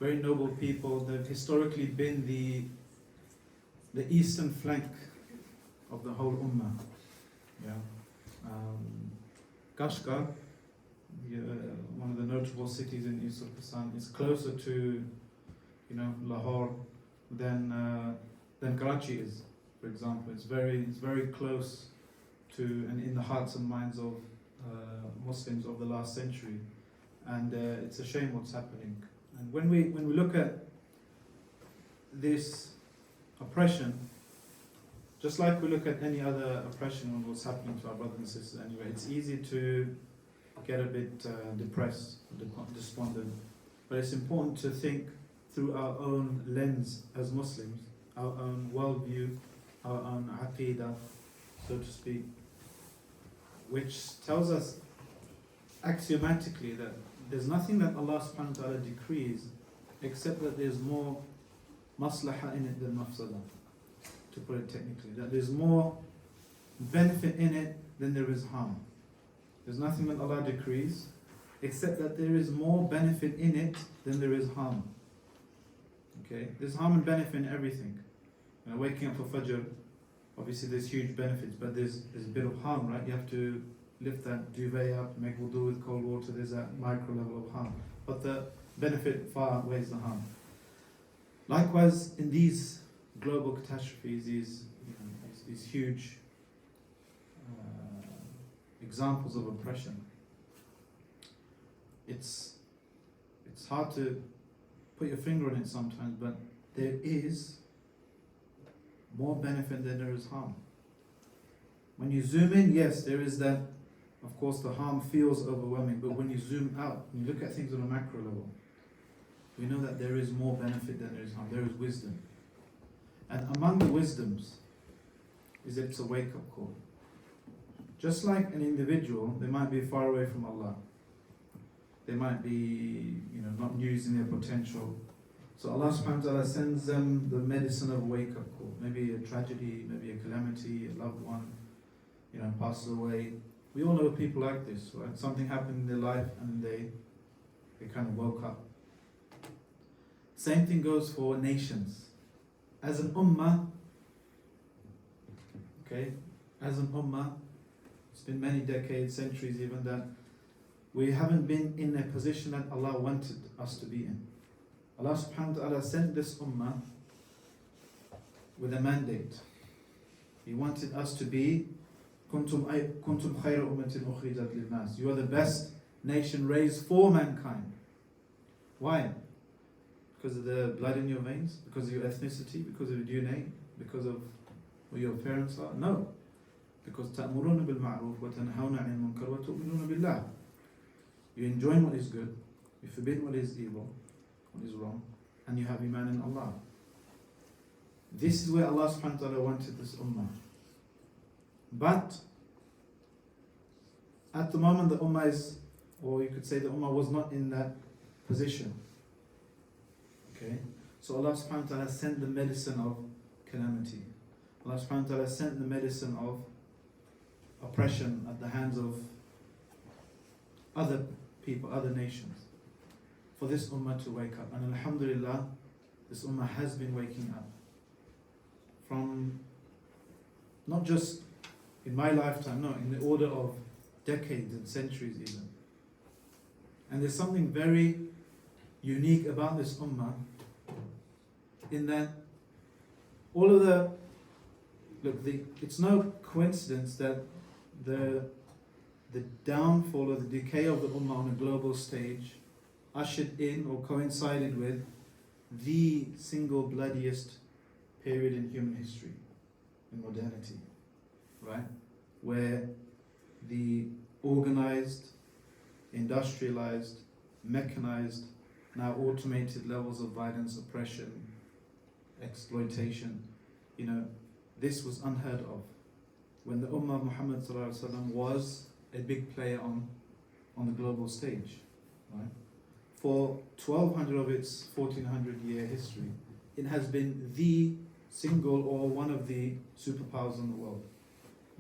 very noble people. They've historically been the eastern flank of the whole ummah. Yeah. Kashgar, one of the notable cities in East Pakistan, is closer to, Lahore than Karachi is, for example. It's very close to and in the hearts and minds of Muslims of the last century, and it's a shame what's happening. And when we look at this oppression, just like we look at any other oppression on what's happening to our brothers and sisters anyway, it's easy to get a bit depressed, despondent. But it's important to think through our own lens as Muslims, our own worldview, our own aqidah, so to speak, which tells us axiomatically that there's nothing that Allah subhanahu wa ta'ala decrees except that there's more maslaha in it than mafsada, to put it technically, that there's more benefit in it than there is harm. There's nothing that Allah decrees except that there is more benefit in it than there is harm. Okay, there's harm and benefit in everything. Waking up for Fajr, obviously there's huge benefits, but there's a bit of harm, right? You have to lift that duvet up, make wudu with cold water. There's that micro level of harm, but the benefit far outweighs the harm. Likewise, in these global catastrophes, these huge examples of oppression, it's hard to put your finger on it sometimes, but there is more benefit than there is harm. When you zoom in, yes, there is that, of course, the harm feels overwhelming, but when you zoom out, when you look at things on a macro level, we know that there is more benefit than there is harm. There is wisdom. And among the wisdoms is that it's a wake-up call. Just like an individual, they might be far away from Allah. They might be, not using their potential. So Allah subhanahu wa ta'ala sends them the medicine of wake-up call. Maybe a tragedy, maybe a calamity, a loved one, passes away. We all know people like this, right? Something happened in their life and they kind of woke up. Same thing goes for nations. As an ummah, it's been many decades, centuries even, that we haven't been in a position that Allah wanted us to be in. Allah subhanahu wa ta'ala sent this ummah with a mandate. He wanted us to be kuntum khayra ummatin ukhrijat lin-nas. You are the best nation raised for mankind. Why? Because of the blood in your veins? Because of your ethnicity? Because of your DNA? Because of who your parents are? No. Because ta'muruna bil ma'ruf wa tanhawna 'anil munkar wa tu'minuna billah. You enjoin what is good, you forbid what is evil, what is wrong, and you have iman in Allah. This is where Allah subhanahu wa ta'ala wanted this ummah. But at the moment the ummah is, or you could say the ummah was not in that position. Okay? So Allah subhanahu wa ta'ala sent the medicine of calamity. Allah subhanahu wa ta'ala sent the medicine of oppression at the hands of other people, other nations, for this ummah to wake up. And alhamdulillah, this ummah has been waking up. From not just in my lifetime, no, in the order of decades and centuries even. And there's something very unique about this ummah, in that all of it's no coincidence that the downfall or the decay of the ummah on a global stage ushered in or coincided with the single bloodiest period in human history, in modernity, right? Where the organized, industrialized, mechanized, now automated levels of violence, oppression, exploitation, this was unheard of. When the Ummah of Muhammad was a big player on the global stage, right? For 1200 of its 1400-year history, it has been the single or one of the superpowers in the world.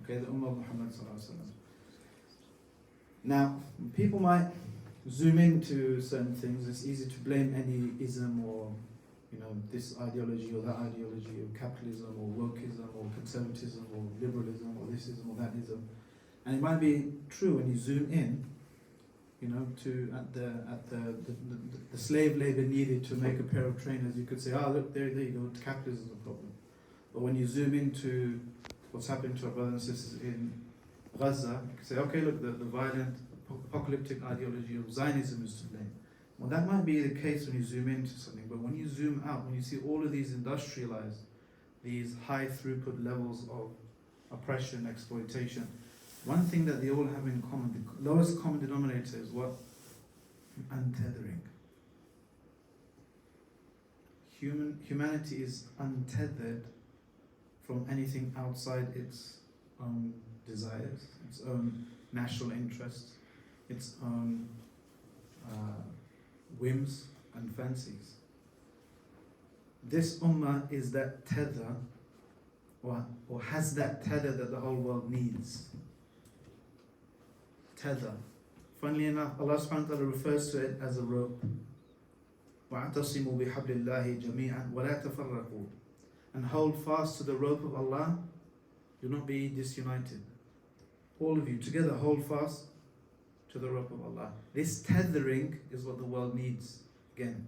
Okay, the Ummah of Muhammad. Now, people might zoom into certain things, it's easy to blame any ism or this ideology or that ideology, or capitalism or wokeism or conservatism or liberalism or this ism or that ism. And it might be true when you zoom in, to at the slave labor needed to make a pair of trainers. You could say, look, there you go, capitalism is a problem. But when you zoom into what's happening to our brothers and sisters in Gaza, you can say, okay, look, the violent apocalyptic ideology of Zionism is to blame. Well, that might be the case when you zoom into something, but when you zoom out, when you see all of these industrialized, these high throughput levels of oppression, exploitation, one thing that they all have in common, the lowest common denominator is what? Untethering. Humanity is untethered from anything outside its own desires, its own national interests, its own whims and fancies. This ummah is that tether, or has that tether that the whole world needs. Tether. Funnily enough, Allah subhanahu wa ta'ala refers to it as a rope. وَاعْتَصِمُوا بِحَبْلِ اللَّهِ جَمِيعًا وَلَا تَفَرَّقُوا. And hold fast to the rope of Allah, do not be disunited. All of you together hold fast to the rope of Allah. This tethering is what the world needs again.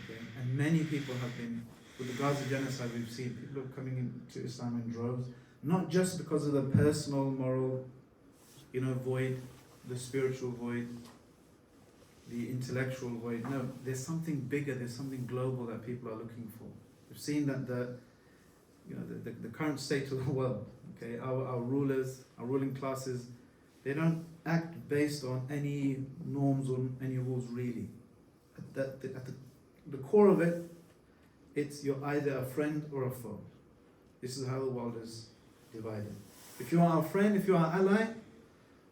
Okay? And many people have been, with the Gaza genocide we've seen, people are coming into Islam in droves, not just because of the personal, moral, void, the spiritual void, the intellectual void. No, there's something bigger, there's something global that people are looking for. We've seen that the current state of the world, okay, our rulers, our ruling classes, they don't act based on any norms or any rules really. At the core of it, it's you're either a friend or a foe. This is how the world is divided. If you are our friend, if you are our ally,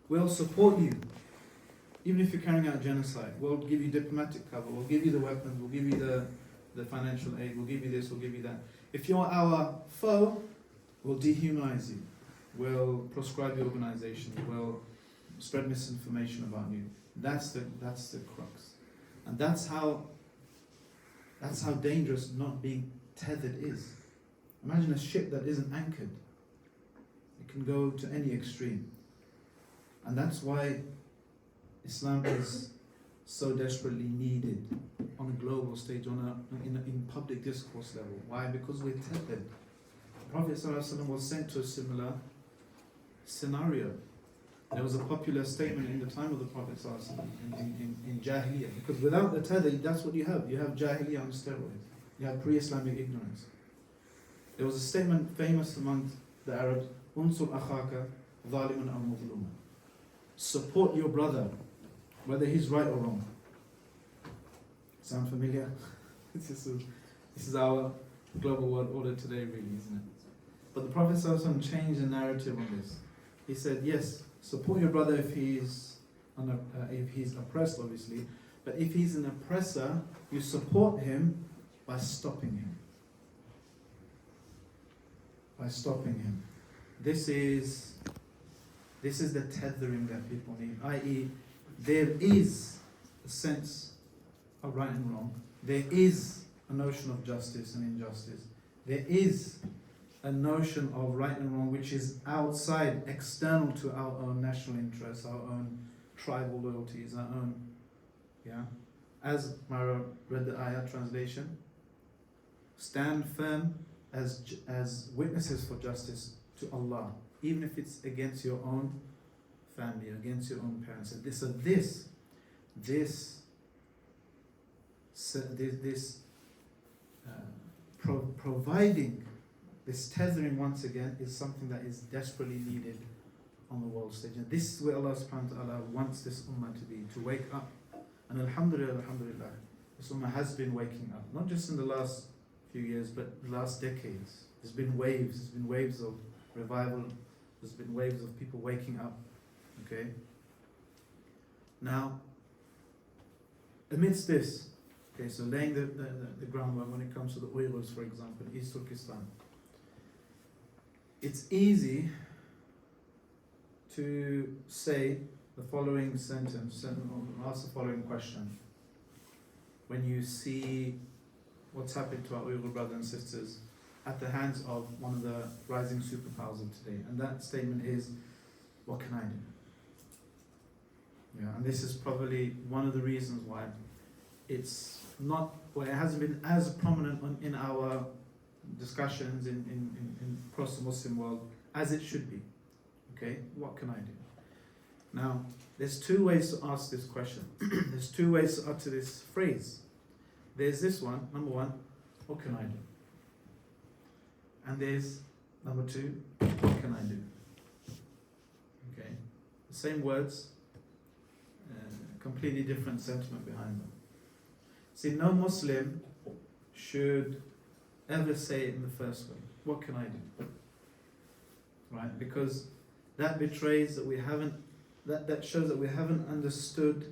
we'll support you. Even if you're carrying out genocide, we'll give you diplomatic cover, we'll give you the weapons, we'll give you the financial aid, we'll give you this, we'll give you that. If you're our foe, we'll dehumanize you. We'll proscribe your organization. We'll spread misinformation about you. That's the crux. And that's how dangerous not being tethered is. Imagine a ship that isn't anchored. It can go to any extreme. And that's why Islam is so desperately needed on a global stage, in public discourse level. Why? Because we're tethered. The Prophet ﷺ was sent to a similar scenario. There was a popular statement in the time of the Prophet ﷺ in Jahiliyyah, because without the tether, that's what you have. You have Jahiliyyah on steroids. You have pre-Islamic ignorance. There was a statement famous among the Arabs, "Unsur akhaka zalimun aw mazluman." Support your brother, whether he's right or wrong. Sound familiar? This is our global world order today, really, isn't it? But the Prophet ﷺ changed the narrative on this. He said, yes, support your brother if he's oppressed, obviously. But if he's an oppressor, you support him by stopping him. By stopping him. This is the tethering that people need, i.e., there is a sense of right and wrong. There is a notion of justice and injustice. There is a notion of right and wrong which is outside, external to our own national interests, our own tribal loyalties, our own, As Mara read the ayah translation, stand firm as witnesses for justice to Allah, even if it's against your own family, against your own parents. Providing this tethering once again is something that is desperately needed on the world stage. And this is where Allah subhanahu wa ta'ala wants this ummah to be, to wake up. And alhamdulillah, this ummah has been waking up, not just in the last few years, but the last decades. There's been waves of revival, there's been waves of people waking up. Okay? Now, amidst this, so laying the groundwork when it comes to the Uyghurs, for example, East Turkestan, it's easy to say the following sentence, ask the following question. When you see what's happened to our Uyghur brothers and sisters at the hands of one of the rising superpowers of today, and that statement is, what can I do? Yeah, and this is probably one of the reasons why it's not, well, it hasn't been as prominent in our discussions in across the Muslim world as it should be. Okay, what can I do? Now, there's two ways to ask this question. There's two ways to utter this phrase. There's this one, number one, what can I do? And there's number two, what can I do? Okay, the same words, completely different sentiment behind them. See, no Muslim should ever say it in the first way. What can I do? Right? Because that betrays that we haven't, that shows that we haven't understood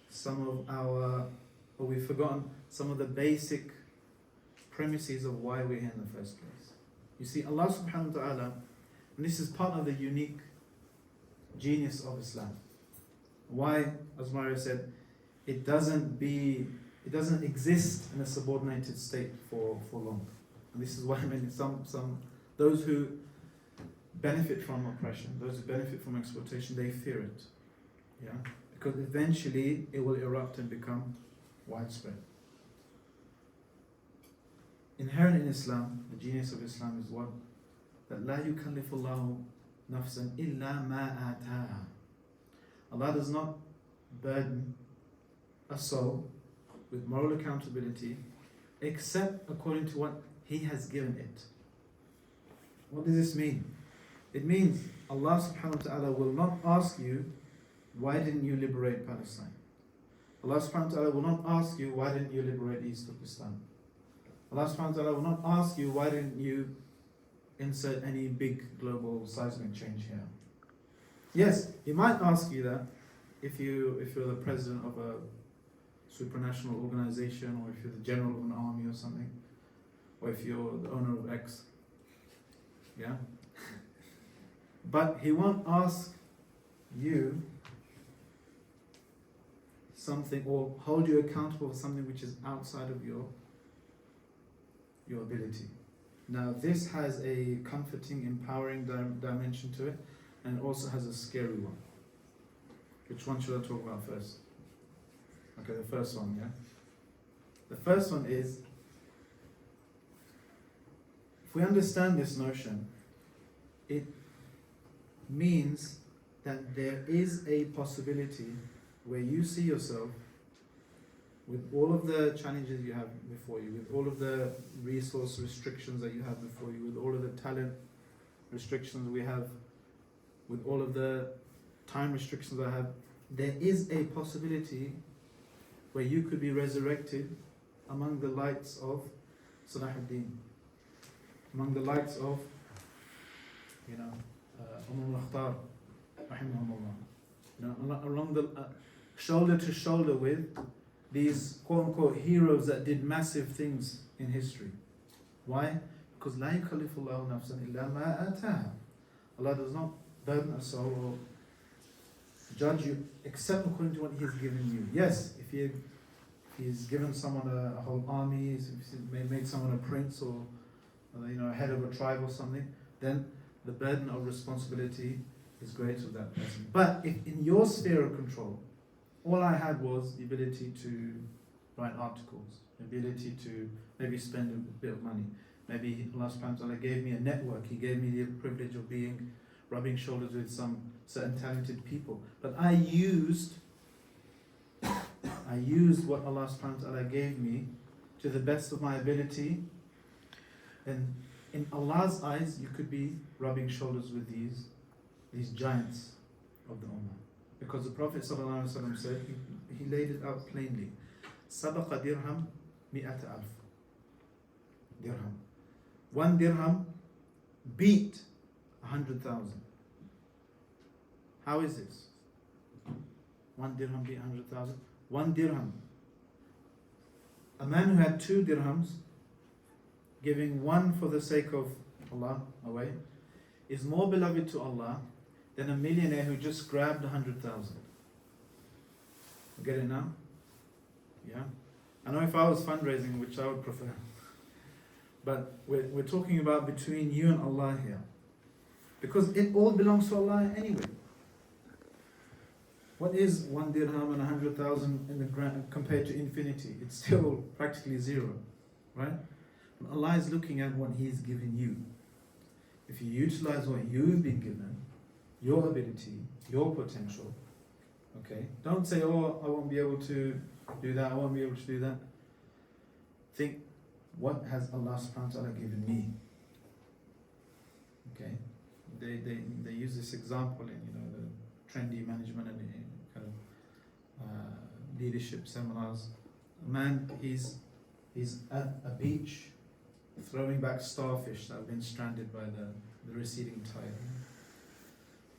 some of our, or we've forgotten some of the basic premises of why we're here in the first place. You see, Allah subhanahu wa ta'ala, and this is part of the unique genius of Islam. Why, as Mario said, it doesn't exist in a subordinated state for long. And this is why those who benefit from oppression, those who benefit from exploitation, they fear it. Yeah? Because eventually it will erupt and become widespread. Inherent in Islam, the genius of Islam is what? That لا يكلف الله نفسا إلا ما آتاها. Allah does not burden a soul with moral accountability except according to what He has given it. What does this mean? It means Allah subhanahu wa ta'ala will not ask you, why didn't you liberate Palestine? Allah subhanahu wa ta'ala will not ask you, why didn't you liberate East Pakistan? Allah subhanahu wa ta'ala will not ask you, why didn't you insert any big global seismic change here? Yes, He might ask you that if you're the president of a supranational organization, or if you're the general of an army or something, or if you're the owner of X. Yeah? But He won't ask you something or hold you accountable for something which is outside of your ability. Now, this has a comforting, empowering dimension to it, and it also has a scary one. Which one should I talk about first? Okay, the first one, yeah? The first one is, if we understand this notion, it means that there is a possibility where you see yourself with all of the challenges you have before you, with all of the resource restrictions that you have before you, with all of the talent restrictions we have, with all of the time restrictions I have, there is a possibility where you could be resurrected among the lights of Salahuddin, among the lights of, al-Akhtar, rahimahumullah, along the shoulder to shoulder with these quote-unquote heroes that did massive things in history. Why? Because لا يكلف الله نفسا إلا ما آتاها. Allah does not burden a soul or judge you except according to what He has given you. Yes, if He's given someone a whole army, if He's made someone a prince or a head of a tribe or something, then the burden of responsibility is greater with that person. But if in your sphere of control, all I had was the ability to write articles, the ability to maybe spend a bit of money. Maybe Allah subhanahu wa ta'ala gave me a network, He gave me the privilege of rubbing shoulders with some certain talented people. But I used what Allah subhanahu wa ta'ala gave me to the best of my ability. And in Allah's eyes, you could be rubbing shoulders with these giants of the Ummah. Because the Prophet ﷺ said, he laid it out plainly. سَبَقَ دِرْهَمْ مِئَةَ أَلْفٍ. Dirham. 1 dirham beat 100,000. How is this? 1 dirham beat 100,000. 1 dirham. A man who had 2 dirhams, giving one for the sake of Allah away, is more beloved to Allah than a millionaire who just grabbed 100,000. Get it now? Yeah? I know if I was fundraising, which I would prefer, but we're talking about between you and Allah here. Because it all belongs to Allah anyway. What is 1 dirham and 100,000 in the grand compared to infinity? It's still practically zero, right? But Allah is looking at what He's given you. If you utilize what you've been given, your ability, your potential, okay? Don't say, oh, I won't be able to do that, I won't be able to do that. Think, what has Allah subhanahu wa ta'ala given me? Okay? They use this example in the trendy management and kind of leadership seminars. A man, he's at a beach throwing back starfish that have been stranded by the receding tide.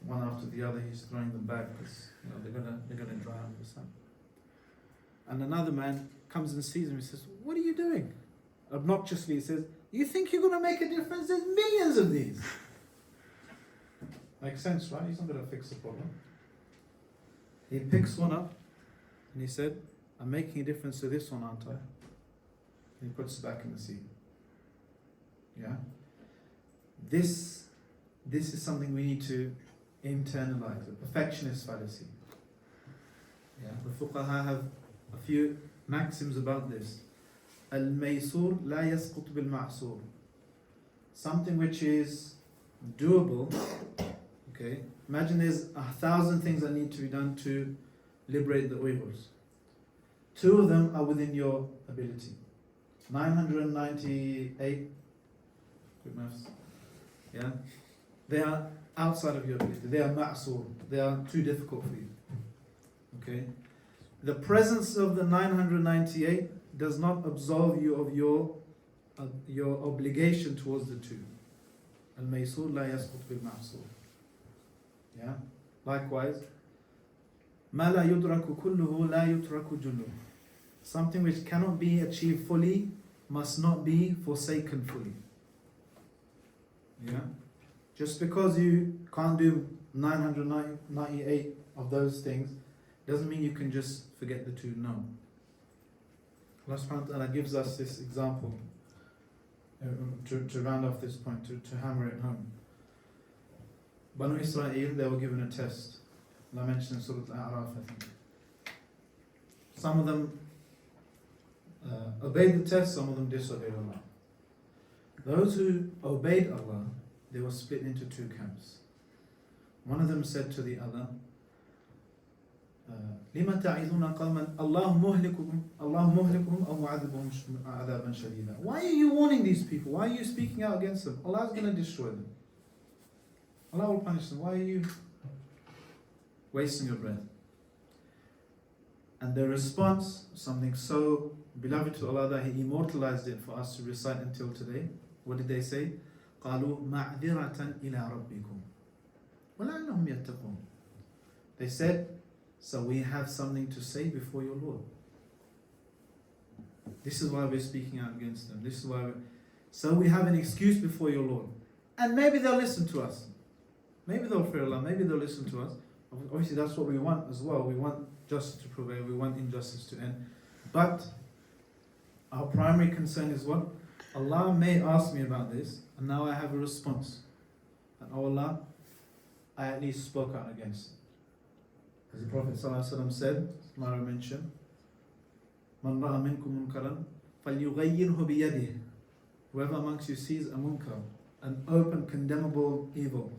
One after the other, he's throwing them back because they're gonna drown or something. And another man comes and sees him and says, "What are you doing?" Obnoxiously, he says, "You think you're gonna make a difference? There's millions of these." Makes sense, right? He's not gonna fix the problem. He picks one up and he said, "I'm making a difference to this one, aren't I?" And he puts it back in the sea. Yeah? This is something we need to internalize, the perfectionist fallacy. Yeah? The fuqaha have a few maxims about this. Al-maysur la yasqut bil-ma'sur. Something which is doable. Okay? Imagine there's 1,000 things that need to be done to liberate the Uyghurs. 2 of them are within your ability. 998, good maths, yeah? They are outside of your ability. They are ma'sur. They are too difficult for you. Okay? The presence of the 998 does not absolve you of your obligation towards the 2. Al-maysur la yasqut bil-ma'sur. Yeah? Likewise, ma la yudraku kulluhu la yutraku julluhu. Something which cannot be achieved fully must not be forsaken fully. Yeah? Just because you can't do 998 of those things doesn't mean you can just forget the 2. No. Allah subhanahu wa ta'ala gives us this example to round off this point, to hammer it home. Banu Israel, they were given a test. I mentioned in Surah Al-A'raf, I think. Some of them obeyed the test, some of them disobeyed Allah. Those who obeyed Allah, they were split into 2 camps. One of them said to the other, لِمَ تَعِذُونَ قَوْمًا اللَّهُ مُهْلِكُهُمْ أَوْ مُعَذِّبُهُمْ عَذَابًا شَدِيدًا. Why are you warning these people? Why are you speaking out against them? Allah is going to destroy them. Allah will punish them. Why are you wasting your breath? And their response, something so beloved to Allah that He immortalized it for us to recite until today. What did they say? قَالُوا مَعْذِرَةً إِلَىٰ رَبِّكُمْ وَلَعَلَّهُمْ يَتَّقُونَ. They said, so we have something to say before your Lord. This is why we're speaking out against them. This is why so we have an excuse before your Lord. And maybe they'll listen to us. Maybe they'll fear Allah. Maybe they'll listen to us. Obviously that's what we want as well. We want justice to prevail. We want injustice to end. But our primary concern is what? Allah may ask me about this, and now I have a response. And oh Allah, I at least spoke out against it. As the Prophet ﷺ said, Mara mentioned, مَنْ رَأَ مِنْكُمْ مُنْكَرًا فَلْيُغَيِّرْهُ بِيَدِهِ. Whoever amongst you sees a munkar, an open condemnable evil,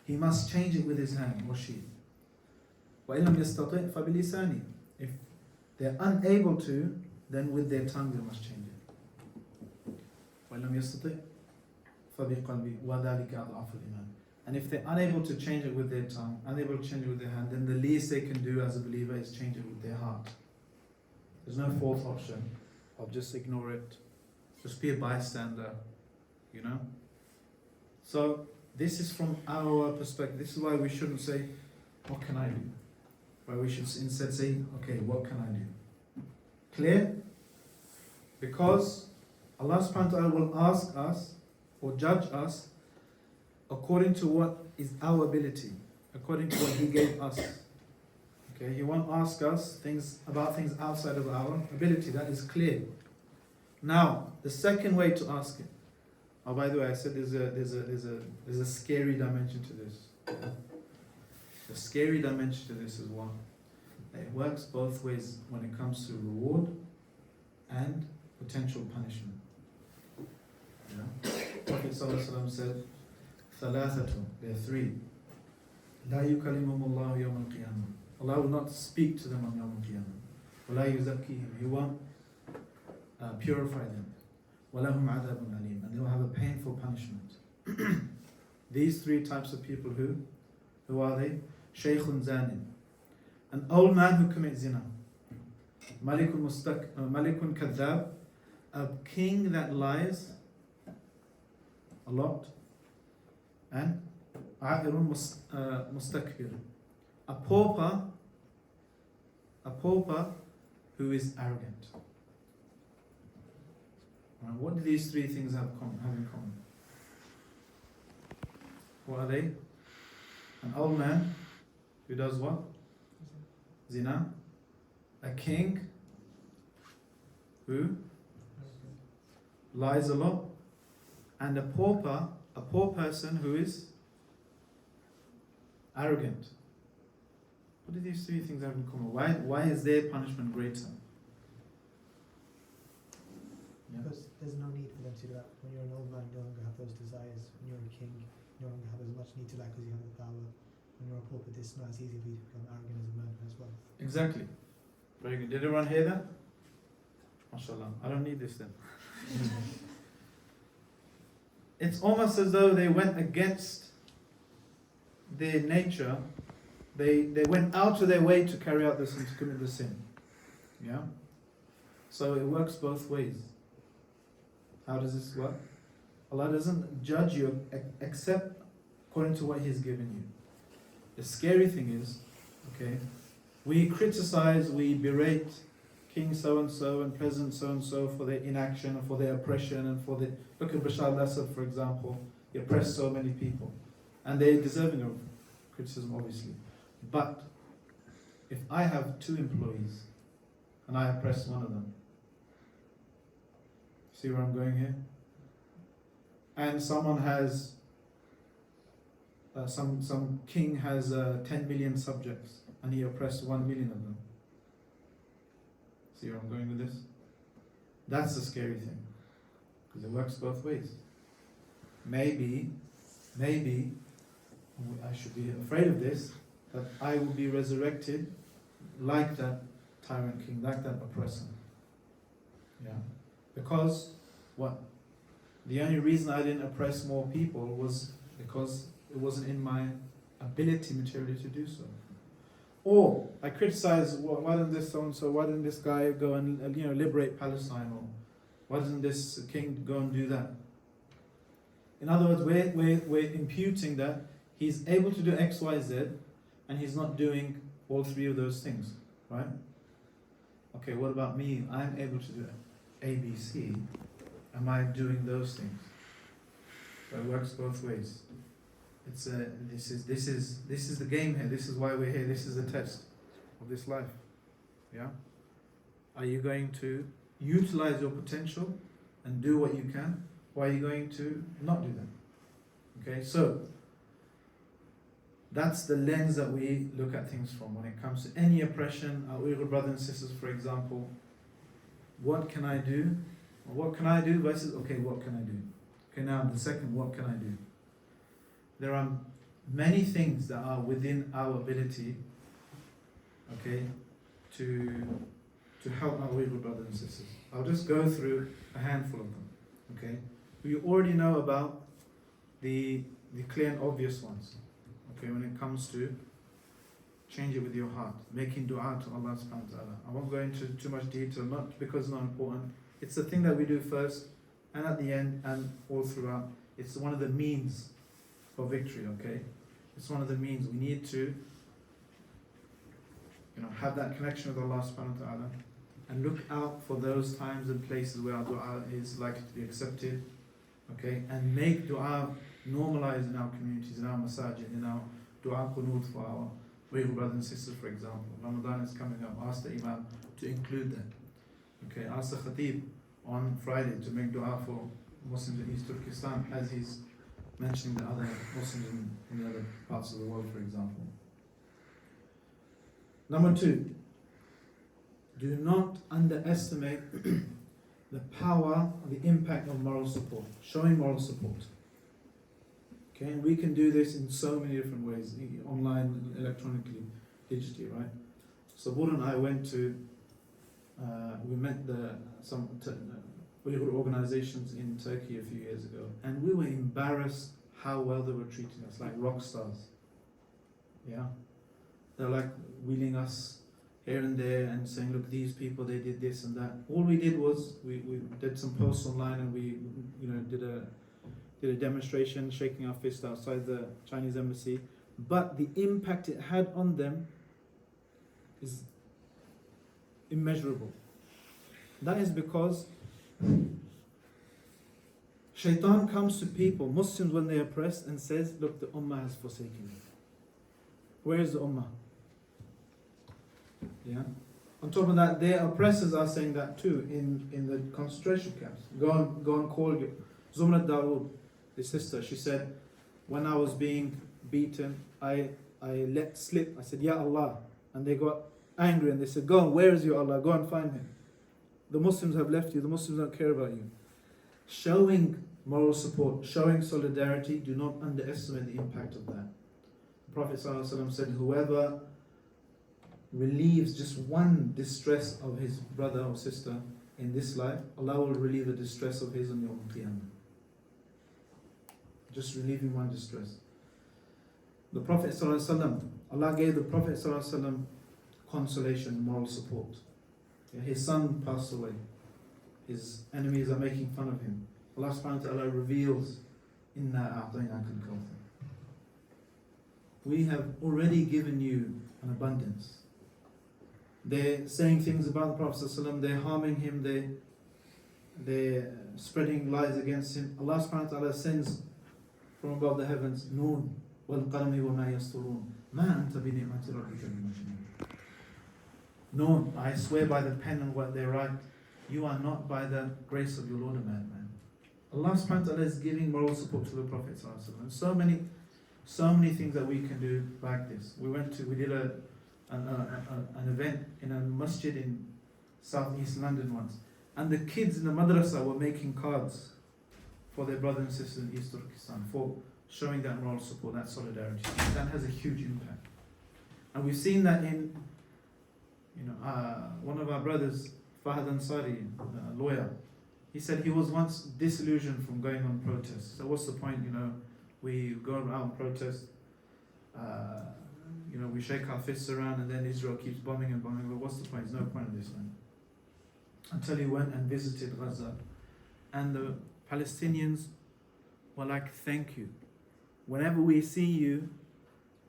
he must change it with his hand, or she. وَإِنْ لَمْ يَسْتَطِعْ فَبِلِسَانِهِ. If they're unable to, then with their tongue they must change it. وَإِنْ لَمْ يَسْتَطِعْ فَبِقَلْبِهِ وَذَلِكَ أَضْعَفُ الْإِيمَانِ. And if they're unable to change it with their tongue, unable to change it with their hand, then the least they can do as a believer is change it with their heart. There's no fourth option of just ignore it, just be a bystander, you know. So this is from our perspective. This is why we shouldn't say, what can I do? Why we should instead say, okay, what can I do? Clear? Because Allah subhanahu wa ta'ala will ask us or judge us according to what is our ability. according to what He gave us. Okay, He won't ask us things about things outside of our ability. That is clear. Now, the second way to ask it. Oh, by the way, I said there's a scary dimension to this. The scary dimension to this is one. It works both ways when it comes to reward and potential punishment. Yeah? Prophet ﷺ said, ثلاثة, there are three. لا يكلمهم الله يوم القيامة. Allah will not speak to them on Yawm al-Qiyamah. ولا يزكيهم. He won't purify them. وَلَهُمْ عَذَابٌ أَلِيمٌ. And they will have a painful punishment. These three types of people who are they? Shaykhun Zanin, an old man who commits zina. Malikun Kadhab, a king that lies a lot. And A'irun Mustakbir, a pauper who is arrogant. Right, what do these three things have in common? What are they? An old man who does what? Zina. A king who lies a lot. And a poor person who is arrogant. What do these three things have in common? Why is their punishment greater? Because there's no need for them to do that. When you're an old man, you no longer have those desires. When you're a king, you no longer have as much need to that because you have the power. When you're a pauper, it's not as easy for you to become arrogant as a man as well. Exactly. Very good. Did everyone hear that? MashaAllah. I don't need this then. It's almost as though they went against their nature. They went out of their way to carry out this and to commit the sin. Yeah? So it works both ways. How does this work? Allah doesn't judge you except according to what He's given you. The scary thing is, okay, we criticize, we berate King so-and-so and President so-and-so for their inaction and for their oppression and for the... Look at Bashar al-Assad, for example. He oppressed so many people. And they're deserving of criticism, obviously. But if I have 2 employees and I oppress one of them, see where I'm going here? And someone has, some king has 10 million subjects and he oppressed 1 million of them. See where I'm going with this? That's the scary thing. Because it works both ways. Maybe, I should be afraid of this, that I will be resurrected like that tyrant king, like that oppressor. Yeah. Because what? The only reason I didn't oppress more people was because it wasn't in my ability materially to do so. Or I criticize, why didn't this so-and-so, why didn't this guy go and liberate Palestine, or why doesn't this king go and do that? In other words, we're imputing that he's able to do X, Y, Z, and he's not doing all 3 of those things, right? Okay, what about me? I'm able to do A, B, C. Am I doing those things? So it works both ways. It's this is the game here. This is why we're here. This is the test of this life. Yeah. Are you going to utilize your potential and do what you can, or are you going to not do that? Okay. So that's the lens that we look at things from when it comes to any oppression. Our Uyghur brothers and sisters, for example. What can I do? What can I do versus, okay, what can I do? Okay, now the second, what can I do? There are many things that are within our ability, okay, to help our Uyghur brothers and sisters. I'll just go through a handful of them, okay? You already know about the clear and obvious ones, okay, when it comes to change it with your heart, making dua to Allah subhanahu wa ta'ala. I won't go into too much detail, not because it's not important. It's the thing that we do first and at the end and all throughout. It's one of the means for victory, okay? It's one of the means. We need to have that connection with Allah subhanahu wa ta'ala and look out for those times and places where our dua is likely to be accepted, okay? And make dua normalized in our communities, in our masajid, in our dua qunut for our Uyghur brothers and sisters, for example. Ramadan is coming up. Ask the Imam to include that. Okay, ask the Khatib on Friday to make dua for Muslims in East Turkestan, as he's mentioning the other Muslims in the other parts of the world, for example. Number 2, do not underestimate the power, the impact of moral support, showing moral support. Okay, and we can do this in so many different ways, online, electronically, digitally, right? So Bur and I went to, we met some Uyghur organizations in Turkey a few years ago, and we were embarrassed how well they were treating us, like rock stars. Yeah, they're like wheeling us here and there and saying, look, these people, they did this and that. All we did was we did some posts online, and we did a demonstration shaking our fist outside the Chinese embassy. But the impact it had on them is immeasurable. That is because Shaitan comes to people, Muslims, when they are oppressed, and says, look, the Ummah has forsaken you. Where is the Ummah? Yeah. On top of that, their oppressors are saying that too in the concentration camps. Go and call Zumrat Dawood, the sister. She said, when I was being beaten, I let slip. I said, Ya Allah. And they got angry and they said, go on, where is your Allah? Go and find him. The Muslims have left you. The Muslims don't care about you. Showing moral support, showing solidarity, do not underestimate the impact of that. The Prophet ﷺ said, whoever relieves just one distress of his brother or sister in this life, Allah will relieve the distress of his on Yawm al-Qiyamah. Just relieving one distress. The Prophet ﷺ, Allah gave the Prophet ﷺ consolation, moral support. His son passed away. His enemies are making fun of him. Allah subhanahu wa ta'ala reveals, Inna a'tainaka al-kawthar. We have already given you an abundance. They're saying things about the Prophet ﷺ, they're harming him, they're spreading lies against him. Allah subhanahu wa ta'ala sends from above the heavens, Noon, wal qalami wa ma yasturun, ma anta bi ni'mati rabbika bimajnun. Noon, I swear by the pen and what they write, you are not by the grace of your Lord a madman. Allah subhanahu wa ta'ala is giving moral support to the Prophet ﷺ. So many things that we can do like this. We did an event in a masjid in southeast London once, and the kids in the madrasa were making cards for their brothers and sisters in East Turkestan for showing that moral support, that solidarity. That has a huge impact, and we've seen that in one of our brothers, Fahad Ansari, a lawyer. He said he was once disillusioned from going on protests. So what's the point? We go out and protest. We shake our fists around, and then Israel keeps bombing and bombing. But what's the point? There's no point in this, man. Until he went and visited Gaza, and the Palestinians were like, "Thank you. Whenever we see you,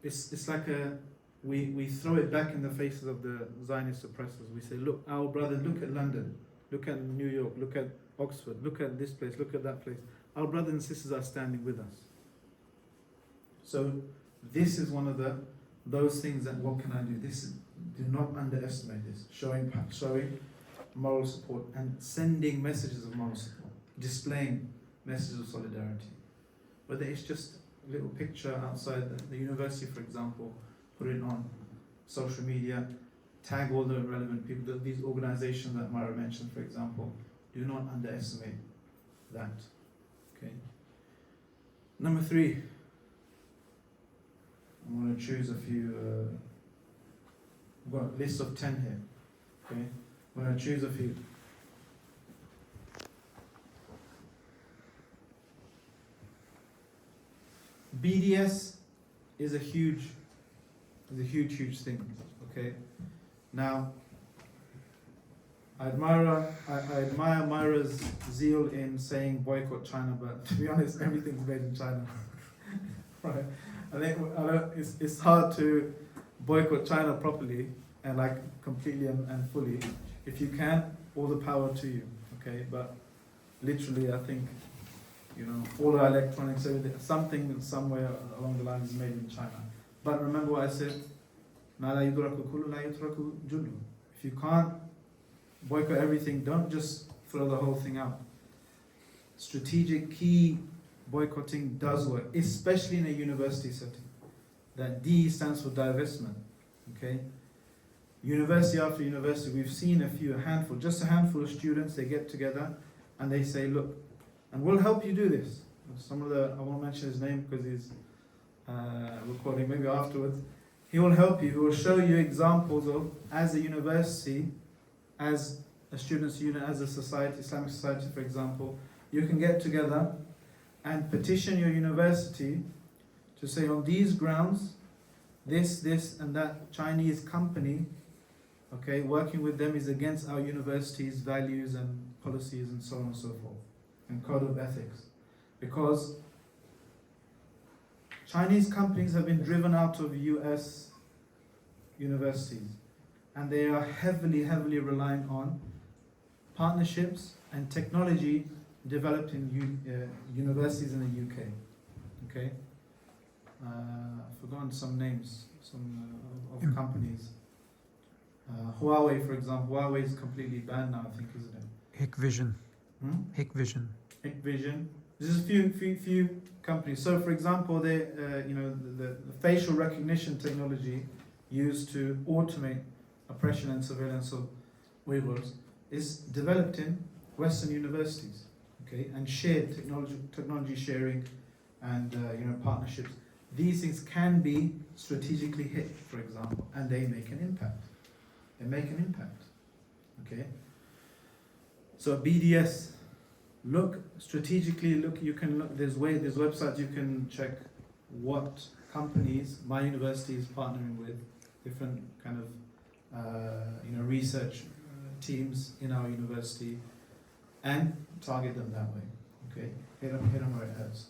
it's like we throw it back in the faces of the Zionist oppressors. We say, look, our brothers, look at London, look at New York, look at Oxford, look at this place, look at that place. Our brothers and sisters are standing with us." So this is one of those things that, what can I do? Do not underestimate this. Showing moral support and sending messages of moral support, displaying messages of solidarity. Whether it's just a little picture outside the university, for example, put it on social media, tag all the relevant people, these organizations that Myra mentioned, for example. Do not underestimate that. Okay. Number 3. I'm going to choose a few. I've got a list of 10 here. Okay. I'm going to choose a few. BDS is a huge thing. Okay. Now, I admire Myra's zeal in saying boycott China, but to be honest, everything's made in China. Right? I think it's hard to boycott China properly and like completely and fully. If you can, all the power to you. Okay, but literally, I think all our electronics, everything, something somewhere along the line is made in China. But remember what I said, ما لا يدرك كله لا يترك جله. If you can't boycott everything, don't just throw the whole thing out. Strategic key boycotting does work, especially in a university setting. That D stands for divestment. Okay? University after university, we've seen just a handful of students, they get together and they say, look, and we'll help you do this. I won't mention his name because he's recording, maybe afterwards. He will help you, he will show you examples of, as a university, as a students' union, as a society, Islamic society for example, you can get together and petition your university to say on these grounds, this and that Chinese company, okay, working with them is against our university's values and policies and so on and so forth, and code of ethics. Because Chinese companies have been driven out of US universities and they are heavily reliant on partnerships and technology developed in universities in the UK. Okay, I've forgotten some names, of companies. Huawei, for example. Huawei is completely banned now, I think, isn't it? Hikvision. Hikvision. There's a few companies. So, for example, the facial recognition technology used to automate oppression and surveillance of Uyghurs is developed in Western universities, okay, and shared technology sharing and partnerships. These things can be strategically hit, for example, and they make an impact. Okay. So BDS, look strategically. You can look. There's websites you can check what companies my university is partnering with, different kind of research teams in our university, and target them that way. Okay, hit them where it hurts.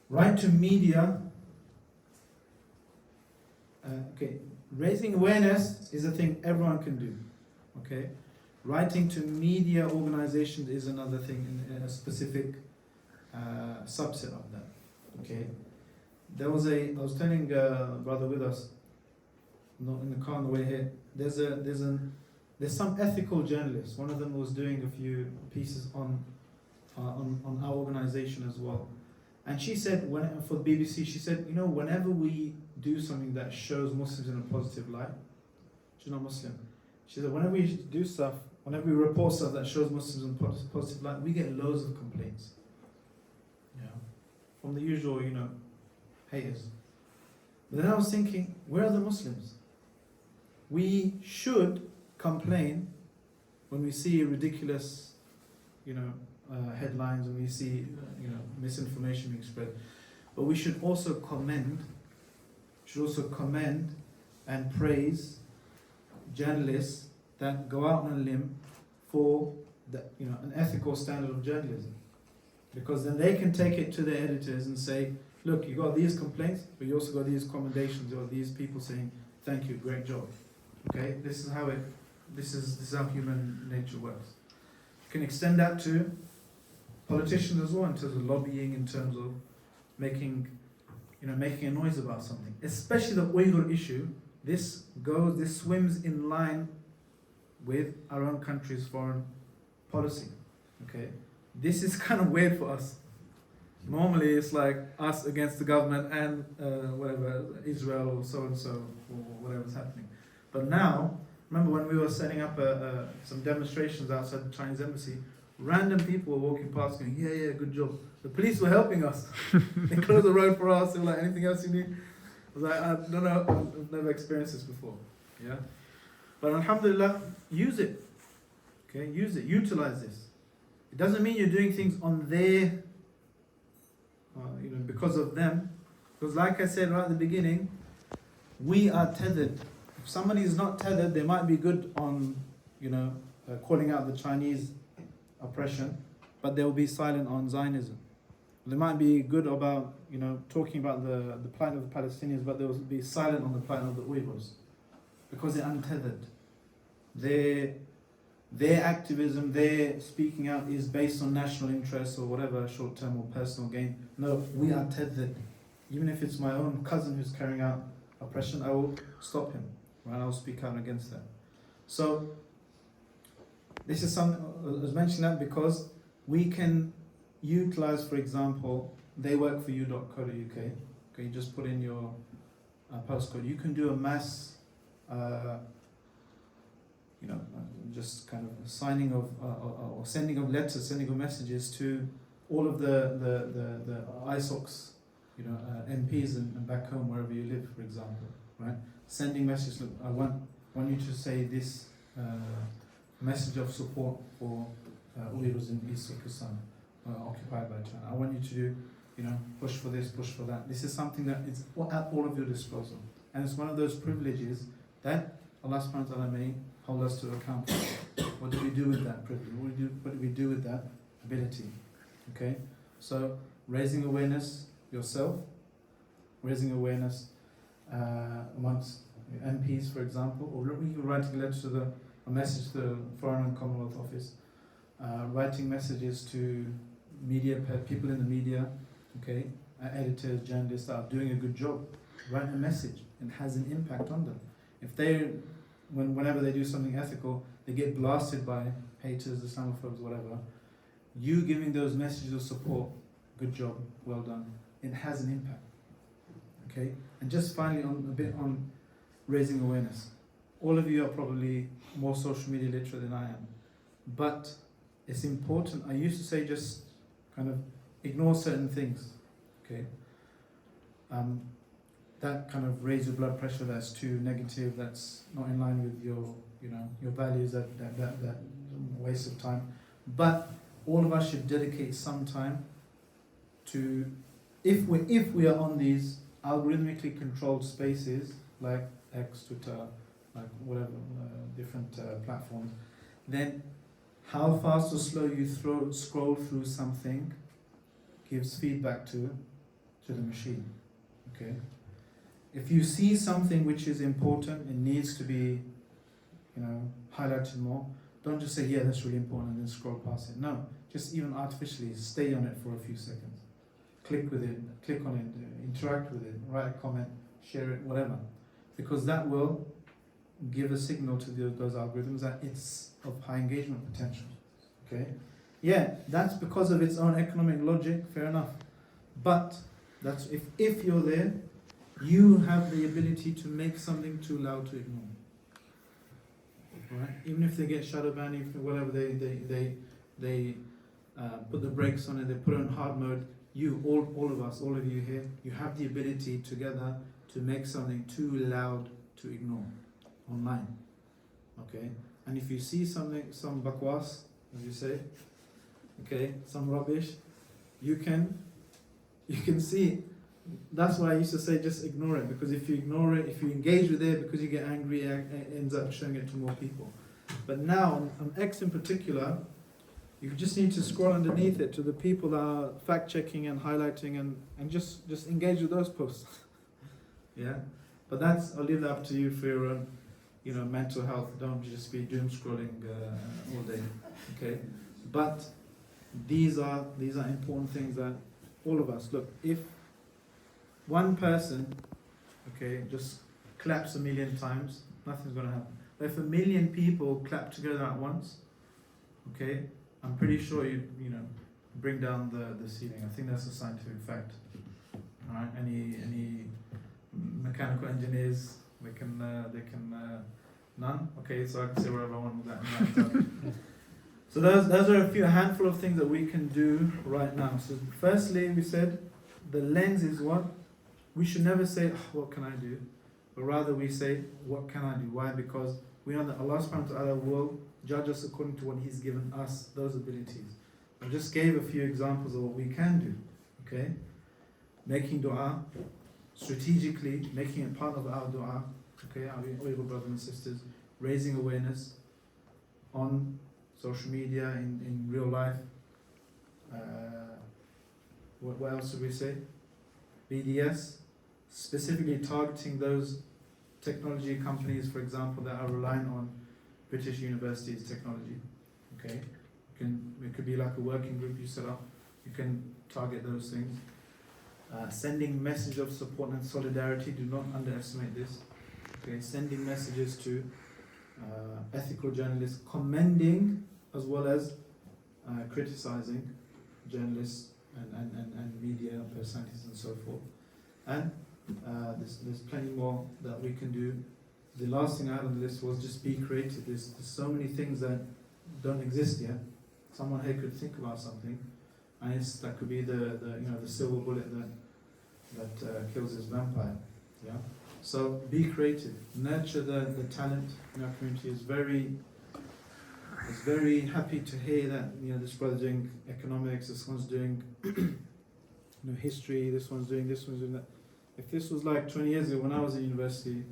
Right to media. Okay, raising awareness is a thing everyone can do. Okay, writing to media organizations is another thing, in a specific subset of that. Okay, I was telling a brother with us, not in the car on the way here. There's some ethical journalists. One of them was doing a few pieces on our organization as well. And she said, for the BBC, she said, whenever we do something that shows Muslims in a positive light, she's not Muslim. She said, whenever we report stuff that shows Muslims in a positive light, we get loads of complaints. Yeah, from the usual, haters. But then I was thinking, where are the Muslims? We should complain when we see ridiculous, headlines, and we see, misinformation being spread. But we should also commend and praise journalists that go out on a limb for an ethical standard of journalism. Because then they can take it to their editors and say, look, you got these complaints, but you also got these commendations, or these people saying, thank you, great job. Okay, this is how human nature works. You can extend that to politicians as well, in terms of lobbying, in terms of making a noise about something. Especially the Uyghur issue, this swims in line with our own country's foreign policy. Okay, this is kind of weird for us. Normally it's like us against the government and Israel or so and so, or whatever's happening. But now, remember when we were setting up some demonstrations outside the Chinese embassy, random people were walking past going, yeah, good job. The police were helping us. They closed the road for us. They were like, anything else you need? I was like, I don't know, I've never experienced this before. Yeah, but alhamdulillah, use it. Okay, use it, utilize this. It doesn't mean you're doing things on their, because of them. Because like I said right at the beginning, we are tethered. If somebody is not tethered, they might be good on, calling out the Chinese oppression, but they will be silent on Zionism. They might be good about, talking about the plight of the Palestinians, but they will be silent on the plight of the Uyghurs, because they're untethered. Their activism, their speaking out is based on national interests or whatever, short-term or personal gain. No, we are tethered. even if it's my own cousin who's carrying out oppression, I will stop him, right? I will speak out against that. So this is something I was mentioning that because we can utilize, for example, theyworkforyou.co.uk. Okay, you just put in your postcode. You can do a mass, just kind of signing of or sending of letters, sending of messages to all of the ISOCs, MPs and back home wherever you live, for example, right? Sending messages. Look, I want you to say this message of support for Uyghurs in East Turkestan, occupied by China. I want you to do, push for this, push for that. This is something that is at all of your disposal, and it's one of those privileges that Allah subhanahu wa ta'ala may hold us to account for. What do we do with that privilege? What do we do with that ability? Okay, so raising awareness yourself, raising awareness amongst MPs, for example, or even writing letters to a message to the Foreign and Commonwealth Office, writing messages to media, people in the media, okay, editors, journalists that are doing a good job. Write a message, it has an impact on them. If whenever they do something ethical, they get blasted by haters, Islamophobes, whatever. You giving those messages of support, good job, well done. It has an impact. Okay, and just finally a bit on raising awareness. All of you are probably more social media literate than I am, but it's important. I used to say just kind of ignore certain things. Okay, that kind of raise your blood pressure. That's too negative. That's not in line with your values. That waste of time. But all of us should dedicate some time to, if we are on these algorithmically controlled spaces like X, Twitter, like whatever different platforms, then how fast or slow you scroll through something gives feedback to the machine. Okay. If you see something which is important and needs to be, highlighted more, don't just say, yeah, that's really important, and then scroll past it. No, just even artificially stay on it for a few seconds. Click on it, interact with it, write a comment, share it, whatever. Because that will give a signal to those algorithms that it's of high engagement potential. Okay? Yeah, that's because of its own economic logic, fair enough. But that's if you're there, you have the ability to make something too loud to ignore. Right? Even if they get shadow banned, if whatever they put the brakes on it, they put it on hard mode. You, all of us, all of you here, you have the ability together to make something too loud to ignore online. Okay? And if you see something, some bakwas, as you say, okay, some rubbish, you can see it. That's why I used to say just ignore it, because if you ignore it, if you engage with it because you get angry, it ends up showing it to more people. But now, on X in particular, you just need to scroll underneath it to the people that are fact-checking and highlighting and just engage with those posts. Yeah? But I'll leave that up to you for your own, mental health. Don't just be doom scrolling all day. Okay? But these are important things that all of us, look, if one person, okay, just claps 1,000,000 times, nothing's going to happen. But if 1,000,000 people clap together at once, okay, I'm pretty sure you bring down the ceiling. I think that's a scientific fact. All right, any mechanical engineers, they can none. Okay, so I can say whatever I want with that. So those are a handful of things that we can do right now. So firstly, we said the lens is what? We should never say, what can I do? But rather we say, what can I do? Why? Because we know that Allah subhanahu wa ta'ala will judge us according to what He's given us, those abilities. I just gave a few examples of what we can do. Okay? Making dua, strategically, making it part of our dua. Okay, our Uyghur brothers and sisters, raising awareness on social media, in real life. What else did we say? BDS, specifically targeting those technology companies, for example, that are relying on British universities' technology. Okay, it could be like a working group you set up. You can target those things. Sending message of support and solidarity, do not underestimate this. Okay, sending messages to ethical journalists, commending as well as criticizing journalists and media personalities and so forth. And there's plenty more that we can do. The last thing I had on the list was just be creative. There's so many things that don't exist yet. Someone here could think about something, and that could be the silver bullet that kills this vampire. Yeah. So be creative. Nurture the talent in our community. Is very happy to hear that this brother's doing economics, this one's doing history, this one's doing that. If this was like 20 years ago when I was at university,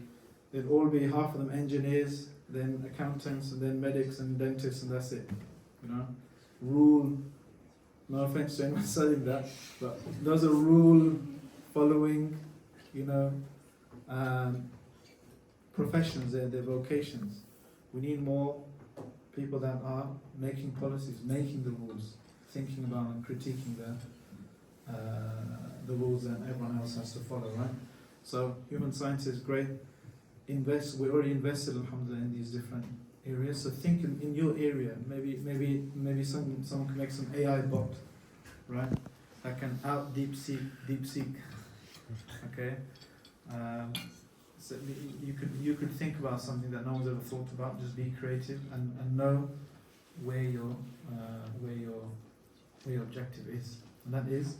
they'd all be half of them engineers, then accountants, and then medics and dentists, and that's it. Rule. No offense to anyone studying that, but those are rule following, professions. They're vocations. We need more people that are making policies, making the rules, thinking about and critiquing the rules that everyone else has to follow, right? So human science is great. We already invested, alhamdulillah, in these different areas. So think in your area. Maybe someone can make some AI bot, right? That can out deep seek. Okay. So you could think about something that no one's ever thought about. Just be creative and know where your objective is, and that is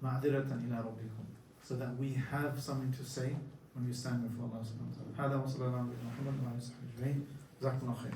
ma'diratan ila rabbikum, so that we have something to say when we stand before Allah subhanahu wa ta'ala. هذا وصلى الله على محمد وعلى آله وصحبه أجمعين. جزاكم الله خير.